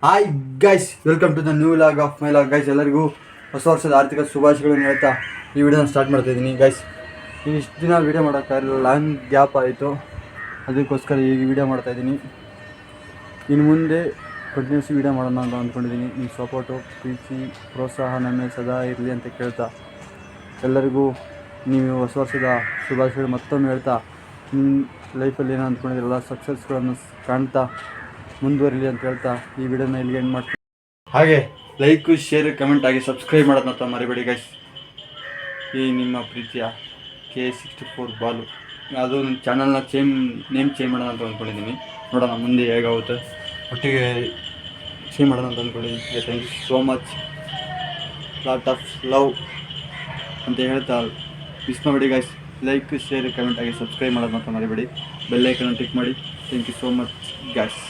Hi guys, welcome to the new log of my log. Guys, ಎಲ್ಲರಿಗೂ ಹೊಸ ವರ್ಷದ ಆರ್ಥಿಕ ಶುಭಾಶಯಗಳನ್ನು ಹೇಳ್ತಾ ಈ ವಿಡಿಯೋನ ಸ್ಟಾರ್ಟ್ ಮಾಡ್ತಾ ಇದ್ದೀನಿ. ಗೈಸ್, ಇಷ್ಟು ದಿನ ವೀಡಿಯೋ ಮಾಡೋಕ್ಕಾಗಲಿಲ್ಲ, ಲಾಂಗ್ ಗ್ಯಾಪ್ ಆಯಿತು. ಅದಕ್ಕೋಸ್ಕರ ಈಗ ವೀಡಿಯೋ ಮಾಡ್ತಾಯಿದ್ದೀನಿ. ಇನ್ನು ಮುಂದೆ ಕಂಟಿನ್ಯೂಸ್ ವೀಡಿಯೋ ಮಾಡೋಣ ಅಂತ ಅಂದ್ಕೊಂಡಿದ್ದೀನಿ. ನಿಮ್ಮ ಸಪೋರ್ಟು, ಪ್ರೀತಿ, ಪ್ರೋತ್ಸಾಹ ನಮ್ಮ ಸದಾ ಇರಲಿ ಅಂತ ಕೇಳ್ತಾ, ಎಲ್ಲರಿಗೂ ನೀವು ಹೊಸ ವರ್ಷದ ಶುಭಾಶಯಗಳು ಮತ್ತೊಮ್ಮೆ ಹೇಳ್ತಾ, ನಿಮ್ಮ ಲೈಫಲ್ಲಿ ಏನೋ ಅಂದ್ಕೊಂಡಿದ್ರಲ್ಲ ಸಕ್ಸಸ್ಗಳನ್ನು ಕಾಣ್ತಾ ಮುಂದುವರಿಲಿ ಅಂತ ಹೇಳ್ತಾ ಈ ವಿಡಿಯೋನ ಇಲ್ಲಿಗೆ ಎಂಡ್ ಮಾಡ್ತೀನಿ. ಹಾಗೆ ಲೈಕು, ಶೇರ್, ಕಮೆಂಟ್ ಆಗಿ ಸಬ್ಸ್ಕ್ರೈಬ್ ಮಾಡೋದಂತ ಮರಿಬೇಡಿ ಗೈಸ್. ಈ ನಿಮ್ಮ ಪ್ರೀತಿಯ K64 ಬಾಲು. ಅದು ನನ್ನ ಚಾನಲ್ನ ನೇಮ್ ಚೇಂಜ್ ಮಾಡೋಣ ಅಂತ ಅಂದ್ಕೊಂಡಿದ್ದೀನಿ. ನೋಡೋಣ ಮುಂದೆ ಹೇಗಾಗುತ್ತೆ, ಒಟ್ಟಿಗೆ ಚೇಂಜ್ ಮಾಡೋಣ ಅಂತ ಅಂದ್ಕೊಂಡಿದ್ದೀನಿ. Thank you so much, lot of love ಅಂತ ಹೇಳ್ತಾ ಮಿಸ್ ಮಾಡಬೇಡಿ ಗೈಸ್. ಲೈಕ್, ಶೇರ್, ಕಮೆಂಟ್ ಆಗಿ ಸಬ್ಸ್ಕ್ರೈಬ್ ಮಾಡೋದಂತ ಮರಿಬೇಡಿ. ಬೆಲ್ ಐಕನ್ ಟಿಕ್ ಮಾಡಿ. Thank you so much guys.